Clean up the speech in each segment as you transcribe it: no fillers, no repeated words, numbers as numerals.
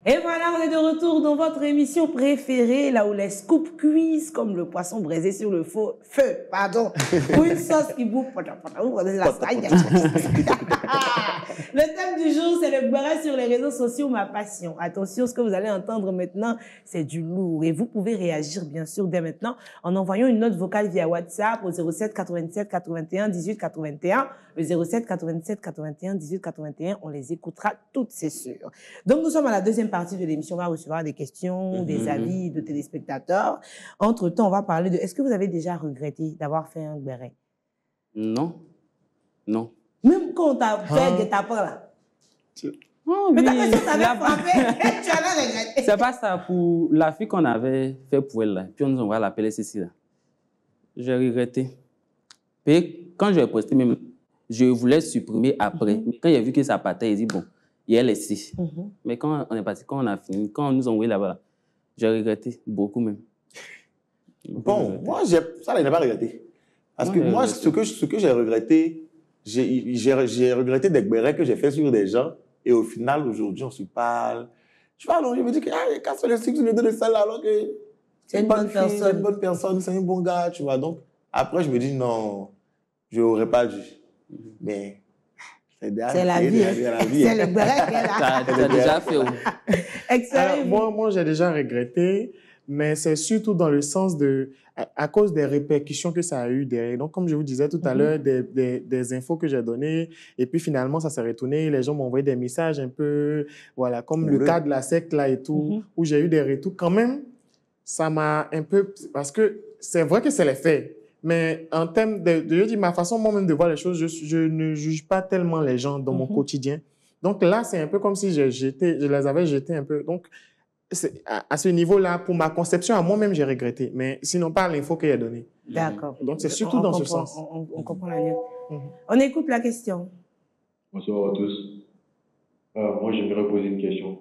Et voilà, on est de retour dans votre émission préférée, là où les scoops cuisent comme le poisson braisé sur le feu, ou une sauce qui bouffe. Le thème du jour, c'est le beurre sur les réseaux sociaux, ma passion. Attention, ce que vous allez entendre maintenant, c'est du lourd. Et vous pouvez réagir, bien sûr, dès maintenant, en envoyant une note vocale via WhatsApp au 07 87 81 18 81. Le 07 87 81 18 81, on les écoutera toutes, c'est sûr. Donc, nous sommes à la deuxième partie de l'émission. On va recevoir des questions, des avis de téléspectateurs. Entre-temps, on va parler de... Est-ce que vous avez déjà regretté d'avoir fait un béret? Non. Non. Même quand on t'a fait guet-apens, là. Oh, Mais oui. ta question t'avait frappé, tu allais regretter. C'est pas ça pour la fille qu'on avait fait pour elle, là. Puis on nous envoie l'appeler ceci, là. J'ai regretté. Puis quand je l'ai posté, même, je voulais supprimer après. Mais quand j'ai vu que ça partait, j'ai dit, bon, il y a laissé. Mais quand on est parti, quand on a fini, quand on nous a envoyé là-bas, là, j'ai regretté, beaucoup même. Bon, moi, ça, je n'ai pas regretté. Parce que moi, ce que j'ai regretté, j'ai regretté des bérets que j'ai fait sur des gens. Et au final, aujourd'hui, on se parle. Je me dis que, quand c'est le cycle de deux de ça, alors que c'est une bonne personne. C'est une bonne personne, c'est un bon gars, tu vois. Donc, après, je me dis, non, je n'aurais pas dû. Mais c'est la vie. C'est le béret qu'elle a. Tu as déjà fait. Excellent. Moi, j'ai déjà regretté, mais c'est surtout dans le sens de, à cause des répercussions que ça a eu derrière. Donc, comme je vous disais tout à l'heure, des infos que j'ai données, et puis finalement, ça s'est retourné. Les gens m'ont envoyé des messages un peu, voilà, comme le cas de la secte là et tout, où j'ai eu des retours. Quand même, ça m'a un peu, parce que c'est vrai que c'est les faits. Mais en termes je dis ma façon moi-même de voir les choses, je ne juge pas tellement les gens dans mon quotidien. Donc là, c'est un peu comme si je les avais jetés un peu. Donc, à ce niveau-là, pour ma conception, à moi-même, j'ai regretté. Mais sinon, pas l'info qu'il a donnée. D'accord. Donc, c'est surtout dans ce sens. On comprend la nuance. On écoute la question. Bonsoir à tous. Moi, j'aimerais poser une question.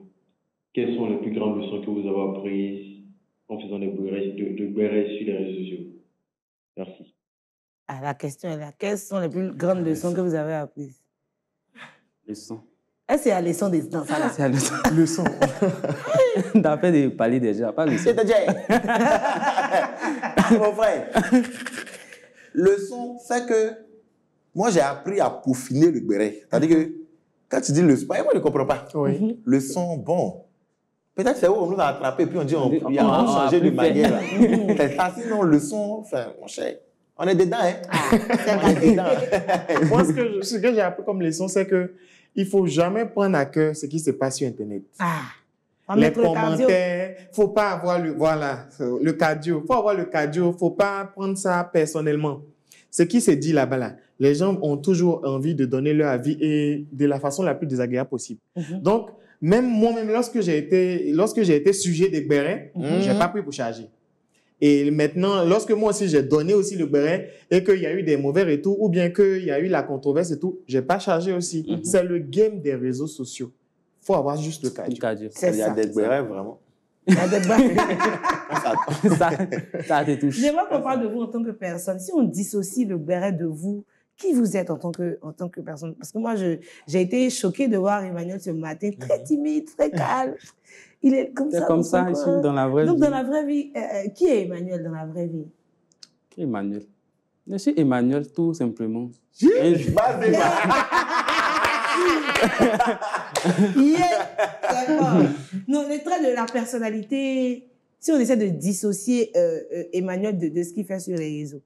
Quelles sont les plus grandes leçons que vous avez apprises en faisant des bérets sur les réseaux sociaux? Merci. Ah, la question est là. Quelles sont les plus grandes leçons que vous avez apprises? Leçons. Est-ce que c'est la leçon des dans ça là? C'est la leçon. Leçon. T'as fait de parler déjà, pas leçon. C'est déjà. Mon frère. Leçon, c'est que moi, j'ai appris à peaufiner le béret. C'est-à-dire que quand tu dis leçon, moi, je ne comprends pas. Oui. Leçon, bon. Peut-être c'est où on nous a attrapé, puis on dit on a changé de manière. C'est ça, sinon, leçon, enfin, mon cher, on est dedans, hein. On est dedans. Moi, ce que j'ai appris comme leçon, c'est que il ne faut jamais prendre à cœur ce qui se passe sur Internet. Les commentaires, il ne faut pas avoir le cardio. Il faut avoir le cardio, il ne faut pas prendre ça personnellement. Ce qui se dit là-bas, là, les gens ont toujours envie de donner leur avis et de la façon la plus désagréable possible. Donc, même moi-même, lorsque j'ai été sujet des bérets, je n'ai pas pris pour charger. Et maintenant, lorsque moi aussi, j'ai donné aussi le béret et qu'il y a eu des mauvais retours ou bien qu'il y a eu la controverse et tout, je n'ai pas chargé aussi. C'est le game des réseaux sociaux. Il faut avoir juste le cardio. Il y a des bérets, vraiment. Il y a des bérets. Ça te touche. J'aimerais qu'on parle de vous en tant que personne. Si on dissocie le béret de vous, qui vous êtes en tant que personne? Parce que moi, j'ai été choquée de voir Emmanuel ce matin, très timide, très calme. Il est comme ça. C'est comme ça ici, dans la vraie vie. Donc, dans la vraie vie, qui est Emmanuel dans la vraie vie? Qui est Emmanuel? Je suis Emmanuel, tout simplement. Non, les traits de la personnalité, si on essaie de dissocier Emmanuel de ce qu'il fait sur les réseaux.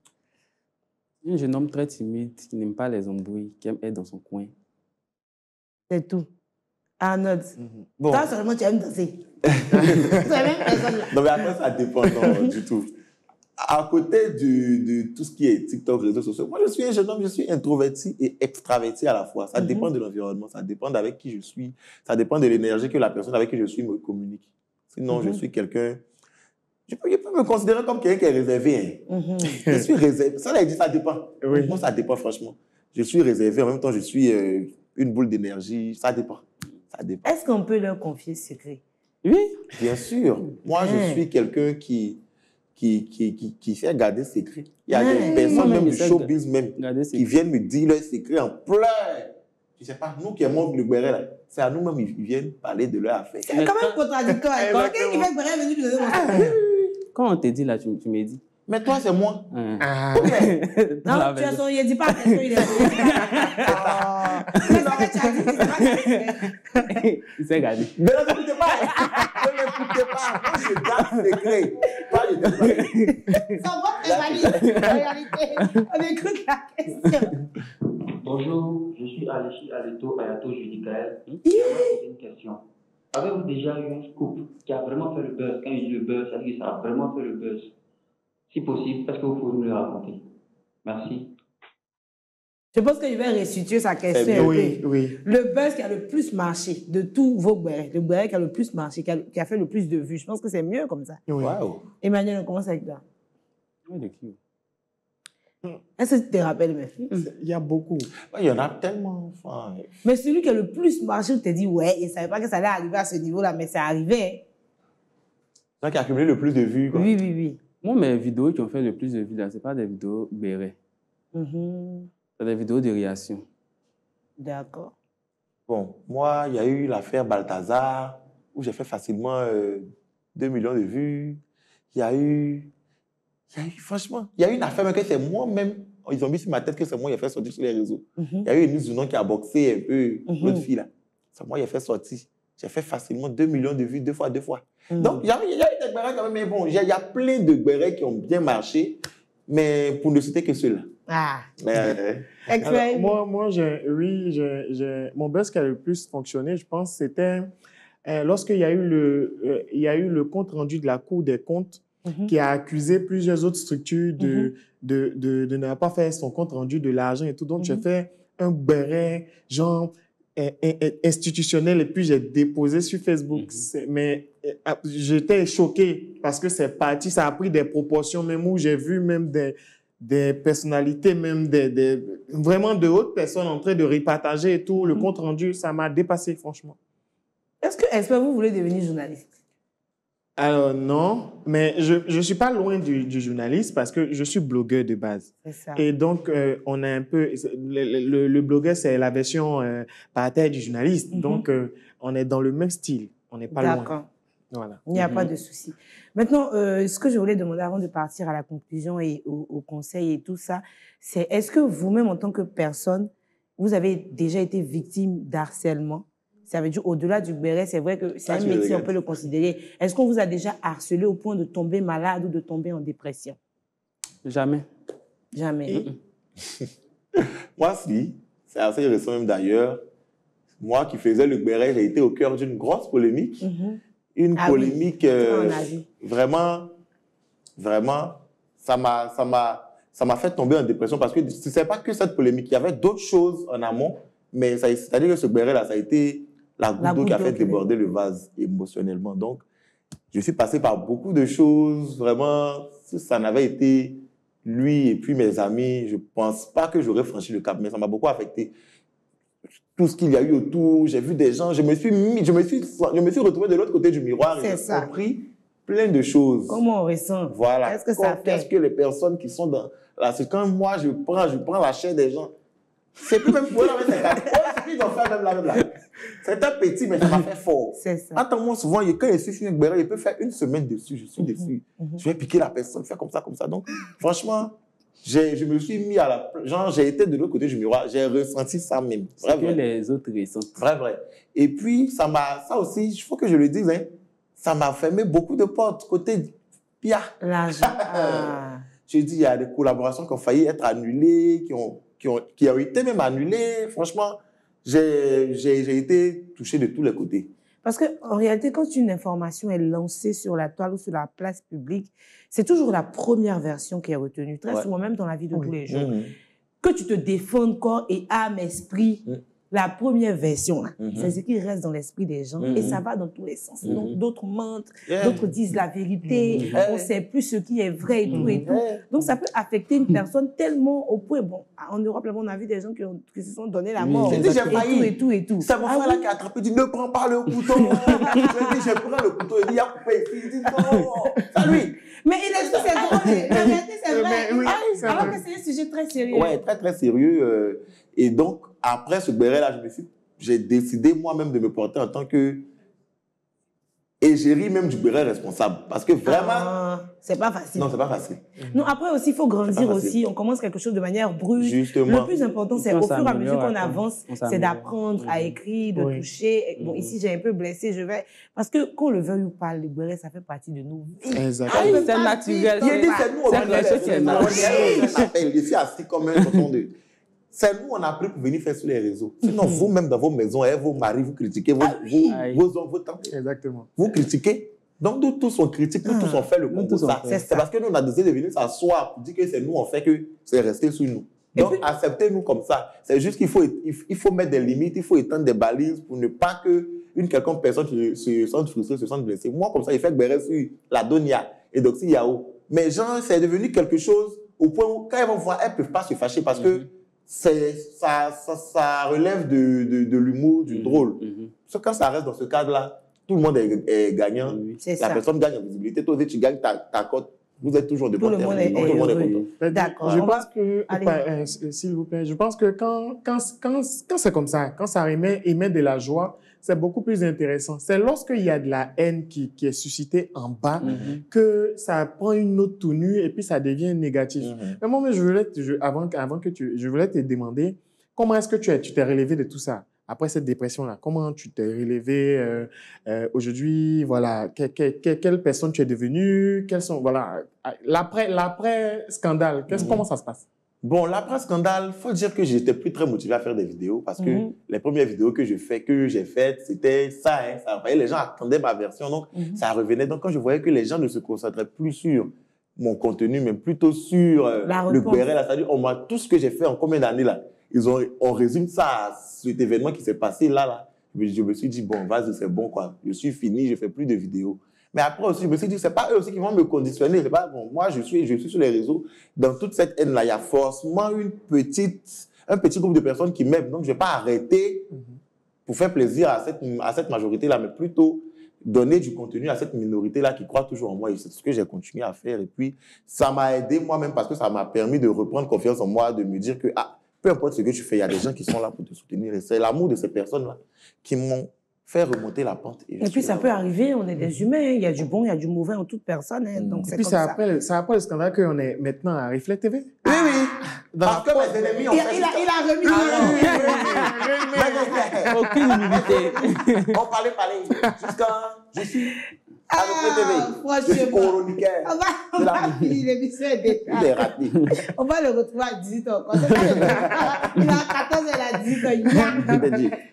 Un jeune homme très timide, qui n'aime pas les embrouilles, qui aime être dans son coin. C'est tout. Arnold, Bon. toi seulement tu aimes danser. C'est la même personne là. Non, mais après, ça dépend du tout. À côté de tout ce qui est TikTok, réseaux sociaux, moi, je suis un jeune homme, je suis introverti et extraverti à la fois. Ça dépend de l'environnement, ça dépend d'avec qui je suis, ça dépend de l'énergie que la personne avec qui je suis me communique. Sinon, je suis quelqu'un... Je peux me considérer comme quelqu'un qui est réservé. Je suis réservé. Ça, là, il dit, ça dépend. Oui. Moi, ça dépend, franchement. Je suis réservé, en même temps, je suis une boule d'énergie. Ça dépend. Ça dépend. Est-ce qu'on peut leur confier ce secret? Oui. Bien sûr. Moi, je suis quelqu'un qui sait garder secret. Il y a des personnes, même du showbiz, même, qui viennent me dire leurs secrets en plein. Je ne sais pas, nous qui aimons le béret, là. c'est à nous-mêmes, ils viennent parler de leur affaire. C'est quand même contradictoire. Quelqu'un qui fait Béret est venu lui donner mon sac. Quand on te dit là, tu me dis. Mais toi, c'est moi. Ah. Non, tu as son, il dit pas question, il est venu. C'est ça que tu as dit, c'est pas que Il s'est gardé. Mais ne m'écoutez pas. Ne m'écoutez pas. Moi, je garde secret. Toi, je garde secret. Son vote est valide. En réalité, on écoute la question. Bonjour, je suis Alechi Aleto Ayato Judicaël. J'ai une question. Avez-vous déjà eu un scoop qui a vraiment fait le buzz? Quand il dit le buzz, ça veut dire que ça a vraiment fait le buzz. Si possible, est-ce que vous pouvez nous le raconter? Merci. Je pense qu'il va restituer sa question. Oui, oui. Le buzz qui a le plus marché de tous vos bérets, le béret qui a le plus marché, qui a fait le plus de vues, je pense que c'est mieux comme ça. Oui. Waouh. Emmanuel, on commence avec toi. Oui, de qui? Est-ce que tu te rappelles même? Il y a beaucoup. Il y en a tellement. Enfin, Mais celui qui a le plus marché, tu t'es dit, ouais, il ne savait pas que ça allait arriver à ce niveau-là, mais c'est arrivé. celui qui a accumulé le plus de vues. Quoi. Oui, oui, oui. Moi, mes vidéos qui ont fait le plus de vues, là, ce n'est pas des vidéos bérets. C'est des vidéos de réaction. D'accord. Bon, moi, il y a eu l'affaire Balthazar, où j'ai fait facilement 2 millions de vues. Franchement, il y a eu une affaire même que c'est moi-même, ils ont mis sur ma tête que c'est moi qui ai fait sortir sur les réseaux. Il y a eu une Zounon qui a boxé un peu, l'autre fille là. C'est moi qui ai fait sortir. J'ai fait facilement 2 millions de vues, deux fois. Donc, il y a eu des bérets quand même, mais bon, il y a plein de bérets qui ont bien marché, mais pour ne citer que ceux-là. Ah. Alors, moi, mon buzz qui a le plus fonctionné, je pense, c'était lorsqu'il y a eu le compte rendu de la Cour des comptes qui a accusé plusieurs autres structures de ne pas faire son compte rendu de l'argent et tout. Donc, j'ai fait un béret, genre, institutionnel, et puis j'ai déposé sur Facebook. Mais j'étais choqué parce que c'est parti, ça a pris des proportions même où j'ai vu même des personnalités, même vraiment de hautes personnes en train de repartager et tout. Le compte rendu, ça m'a dépassé, franchement. Est-ce que vous voulez devenir journaliste? Alors, non, mais je ne suis pas loin du journaliste parce que je suis blogueur de base. C'est ça. Et donc, on a un peu... Le blogueur, c'est la version par terre du journaliste. Donc, on est dans le même style. On n'est pas loin. D'accord. Voilà. Il n'y a pas de souci. Maintenant, ce que je voulais demander avant de partir à la conclusion et au conseil et tout ça, c'est est-ce que vous-même, en tant que personne, vous avez déjà été victime d'harcèlement? Ça veut dire, au-delà du béret, c'est vrai que c'est un métier, on peut le considérer. Est-ce qu'on vous a déjà harcelé au point de tomber malade ou de tomber en dépression? Jamais. Jamais. Moi, si. C'est assez récent même d'ailleurs. Moi qui faisais le béret, j'ai été au cœur d'une grosse polémique. Une polémique vraiment, ça m'a fait tomber en dépression parce que ce n'est pas que cette polémique. Il y avait d'autres choses en amont, mais c'est-à-dire que ce béret-là, ça a été la goutte d'eau qui a fait déborder le vase émotionnellement. Donc, je suis passé par beaucoup de choses. Vraiment, si ça n'avait été lui et puis mes amis, je ne pense pas que j'aurais franchi le cap, mais ça m'a beaucoup affecté. Tout ce qu'il y a eu autour, j'ai vu des gens, je me suis retrouvé de l'autre côté du miroir et j'ai compris plein de choses. Comment on ressent? Voilà. Qu'est-ce que ça fait? Qu'est-ce que les personnes qui sont dans... Là, c'est quand moi, je prends la chair des gens. C'est plus même pour eux, ils ont fait même là. C'est un petit, mais ça m'a fait fort. C'est ça. Attends-moi, souvent, quand je suis sur une béret, il peut faire une semaine dessus, je suis dessus. Je vais piquer la personne, faire comme ça. Donc, franchement, je me suis mis à la... Genre, j'ai été de l'autre côté du miroir, j'ai ressenti ça même. C'est que les autres ressentent. Vrai. Et puis, ça aussi, il faut que je le dise, hein, ça m'a fermé beaucoup de portes. Côté Pia. L'argent. J'ai dit, il y a des collaborations qui ont failli être annulées, qui ont été même annulées. Franchement, j'ai été touché de tous les côtés. Parce qu'en réalité, quand une information est lancée sur la toile ou sur la place publique, c'est toujours la première version qui est retenue. Très souvent, même dans la vie de tous les jours. Que tu te défendes corps et âme, esprit, la première version, c'est ce qui reste dans l'esprit des gens et ça va dans tous les sens. Donc, d'autres mentent, d'autres disent la vérité, on ne sait plus ce qui est vrai et tout et tout. Donc, ça peut affecter une personne tellement au point. Bon, en Europe, on a vu des gens qui se sont donné la mort. J'ai dit, j'ai failli. Et tout. C'est mon frère là qui a attrapé, il dit, ne prends pas le couteau. J'ai dit, je prends le couteau, il dit, il a coupé. Il dit, non, c'est lui. Mais il a dit, c'est drôle. La vérité, c'est vrai. Oui, alors que c'est un sujet très sérieux. Ouais, très, très sérieux. Et donc, après ce béret-là, je me suis j'ai décidé moi-même de me porter en tant que égérie même du béret responsable. Parce que vraiment... c'est pas facile. Non, c'est pas facile. Non, après aussi, il faut grandir aussi. On commence quelque chose de manière brute. Justement. Le plus important, c'est au fur et à mesure qu'on avance, c'est d'apprendre à écrire, de toucher. Bon, ici, j'ai un peu blessé, je vais... Parce que qu'on le veuille ou pas, le béret, ça fait partie de nos vies. Exactement. C'est naturel. Il dit, c'est nous, on a naturel. Les filles assis comme un tonton de... C'est nous, on a pris pour venir faire sur les réseaux. Sinon, vous-même, dans vos maisons, vos maris, vous critiquez, vos hommes, vos tantes. Exactement. Vous critiquez. Donc, nous tous, on critique, nous tous, on fait le concours. C'est parce que nous, on a décidé de venir s'asseoir pour dire que c'est nous, on fait que c'est resté sur nous. Donc, acceptez-nous comme ça. C'est juste qu'il faut mettre des limites, il faut étendre des balises pour ne pas qu'une quelconque personne se sente frustrée, se sente blessée. Moi, comme ça, il fait béret sur la Donia et Doxy Yao. Mais genre, c'est devenu quelque chose au point où, quand ils vont voir, elles ne peuvent pas se fâcher parce que ça relève de l'humour, du drôle. Quand ça reste dans ce cadre-là, tout le monde est gagnant. La personne gagne en visibilité. Toi, tu gagnes ta cote. Vous êtes toujours de bon terme. Tout le monde est content. D'accord. Je pense que, s'il vous plaît, je pense que quand c'est comme ça, quand ça émet de la joie, c'est beaucoup plus intéressant. C'est lorsqu'il y a de la haine qui est suscitée en bas que ça prend une autre tournure et puis ça devient négatif. Mais moi, je voulais te demander, comment est-ce que tu t'es relevé de tout ça? Après cette dépression-là, comment tu t'es relevé aujourd'hui? Voilà, quelle personne tu es devenue? Quels sont, voilà, l'après-scandale, comment ça se passe? Bon, l'après-scandale, il faut dire que je n'étais plus très motivé à faire des vidéos parce que les premières vidéos que j'ai faites, c'était ça. Les gens attendaient ma version, donc ça revenait. Donc, quand je voyais que les gens ne se concentraient plus sur mon contenu, mais plutôt sur le béret, c'est-à-dire, tout ce que j'ai fait en combien d'années là, on résume ça à cet événement qui s'est passé là. Je me suis dit, bon, vas-y, c'est bon, quoi. Je suis fini, je ne fais plus de vidéos. Mais après aussi, je me suis dit, ce n'est pas eux aussi qui vont me conditionner. C'est pas bon. Moi, je suis sur les réseaux. Dans toute cette haine-là, il y a forcément un petit groupe de personnes qui m'aiment. Donc, je ne vais pas arrêter pour faire plaisir à cette majorité-là, mais plutôt donner du contenu à cette minorité-là qui croit toujours en moi. Et c'est ce que j'ai continué à faire. Et puis, ça m'a aidé moi-même parce que ça m'a permis de reprendre confiance en moi, de me dire que, peu importe ce que tu fais, il y a des gens qui sont là pour te soutenir. Et c'est l'amour de ces personnes-là qui m'ont fait remonter la pente. Et puis, ça peut arriver, on est des humains, il y a du bon, il y a du mauvais en toute personne. Donc, c'est comme ça. C'est après le scandale qu'on est maintenant à Reflet TV. Oui. Parce que mes ennemis ont fait... Il a remis. Aucune humilité. On parlait. Jusqu'à... Je suis... À Reflet TV. Je suis chroniqueur. On va finir l'émission déjà. Il est raté. On va le retrouver à 18 ans. Il a 14 et il a 18 ans.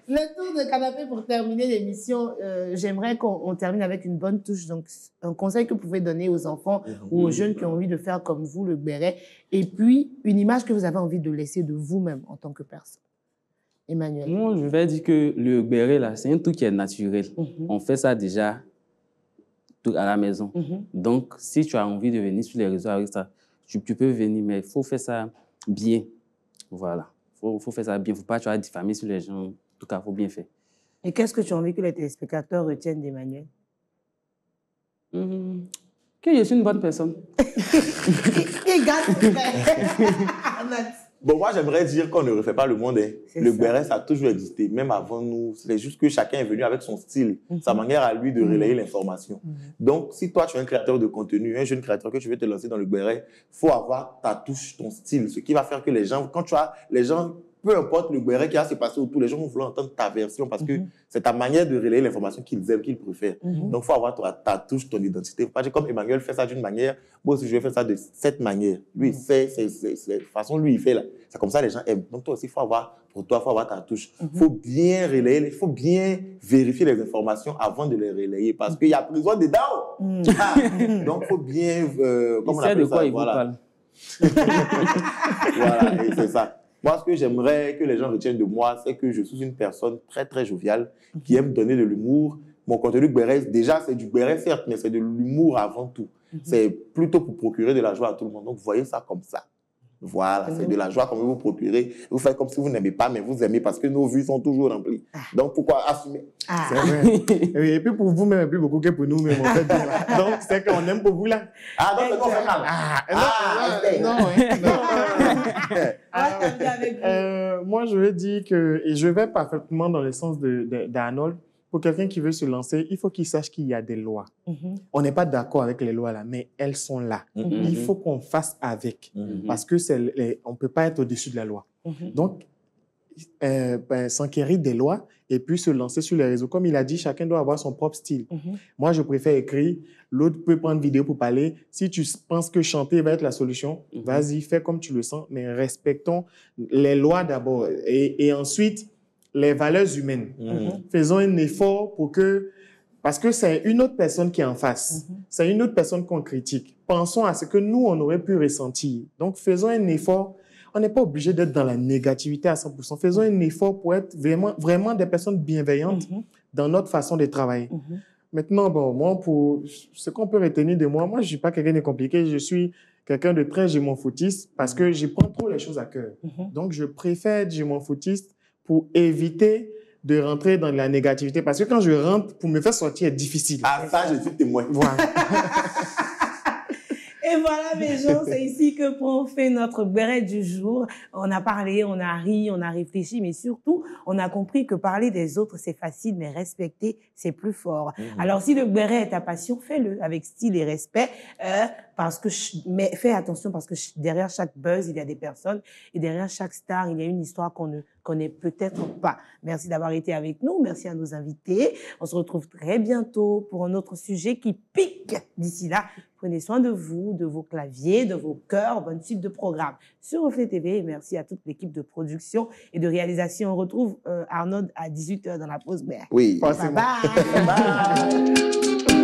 Le tour de canapé pour terminer l'émission. J'aimerais qu'on termine avec une bonne touche. Donc, un conseil que vous pouvez donner aux enfants ou aux jeunes qui ont envie de faire comme vous, le béret. Et puis, une image que vous avez envie de laisser de vous-même en tant que personne. Emmanuel. Moi, je vais dire que le béret, là, c'est un truc qui est naturel. On fait ça déjà à la maison. Donc, si tu as envie de venir sur les réseaux avec ça, tu peux venir, mais il faut faire ça bien. Voilà. Il faut faire ça bien. Il ne faut pas diffamer sur les gens. En tout cas, il faut bien faire. Et qu'est-ce que tu as envie que les téléspectateurs retiennent d'Emmanuel? Que je suis une bonne personne. Il gagne. Bon, moi, j'aimerais dire qu'on ne refait pas le monde. Le béret, ça a toujours existé, même avant nous. C'est juste que chacun est venu avec son style, sa manière à lui de relayer l'information. Donc, si toi, tu es un créateur de contenu, un jeune créateur que tu veux te lancer dans le béret, il faut avoir ta touche, ton style. Ce qui va faire que les gens, peu importe le béret qui va se passer autour, les gens vont vouloir entendre ta version parce que c'est ta manière de relayer l'information qu'ils aiment, qu'ils préfèrent. Donc, il faut avoir ta touche, ton identité. Il ne faut pas dire comme Emmanuel fait ça d'une manière, moi aussi je vais faire ça de cette manière. Lui, il fait, de toute façon, lui, il fait là. C'est comme ça les gens aiment. Donc, toi aussi, il faut avoir ta touche. Il faut bien relayer, il faut bien vérifier les informations avant de les relayer parce qu'il y a besoin dedans. Donc, il faut bien. Comment on appelle ça? Voilà, et c'est ça. Moi, ce que j'aimerais que les gens retiennent de moi, c'est que je suis une personne très, très joviale, qui aime donner de l'humour. Mon contenu béret, déjà, c'est du béret, certes, mais c'est de l'humour avant tout. C'est plutôt pour procurer de la joie à tout le monde. Donc, voyez ça comme ça. Voilà, c'est de la joie qu'on veut vous procurer. Vous faites comme si vous n'aimez pas, mais vous aimez parce que nos vues sont toujours remplies. Donc, pourquoi assumer? C'est vrai. Oui, et puis pour vous-même, plus beaucoup que pour nous-mêmes, en fait. Donc, c'est qu'on aime pour vous, là. Ah, donc, c'est qu'on fait mal. Moi, je veux dire que, et je vais parfaitement dans le sens d'Arnold, pour quelqu'un qui veut se lancer, il faut qu'il sache qu'il y a des lois. On n'est pas d'accord avec les lois là, mais elles sont là. Il faut qu'on fasse avec, parce que on ne peut pas être au-dessus de la loi. Donc, s'enquérir des lois et puis se lancer sur les réseaux. Comme il a dit, chacun doit avoir son propre style. Moi, je préfère écrire. L'autre peut prendre vidéo pour parler. Si tu penses que chanter va être la solution, vas-y, fais comme tu le sens, mais respectons les lois d'abord et ensuite les valeurs humaines. Faisons un effort pour que... Parce que c'est une autre personne qui est en face. C'est une autre personne qu'on critique. Pensons à ce que nous, on aurait pu ressentir. Donc, faisons un effort. On n'est pas obligé d'être dans la négativité à 100%. Faisons un effort pour être vraiment des personnes bienveillantes dans notre façon de travailler. Maintenant, bon, moi, pour ce qu'on peut retenir de moi, je ne suis pas quelqu'un de compliqué. Je suis quelqu'un de très je m'en foutiste parce que je prends trop les choses à cœur. Donc, je préfère être je m'en foutiste pour éviter de rentrer dans la négativité. Parce que quand je rentre, pour me faire sortir, c'est difficile. Ah, ça, je suis témoin. Voilà. Et voilà, mes gens, c'est ici que prend fin notre béret du jour. On a parlé, on a ri, on a réfléchi, mais surtout, on a compris que parler des autres, c'est facile, mais respecter, c'est plus fort. Alors, si le béret est ta passion, fais-le avec style et respect, mais fais attention parce que derrière chaque buzz, il y a des personnes et derrière chaque star, il y a une histoire qu'on ne connaît peut-être pas. Merci d'avoir été avec nous. Merci à nos invités. On se retrouve très bientôt pour un autre sujet qui pique. D'ici là, prenez soin de vous, de vos claviers, de vos cœurs. Bonne suite de programme sur Reflet TV. Et merci à toute l'équipe de production et de réalisation. On retrouve Arnold à 18h dans la pause. Oui. Bye bye. Bye.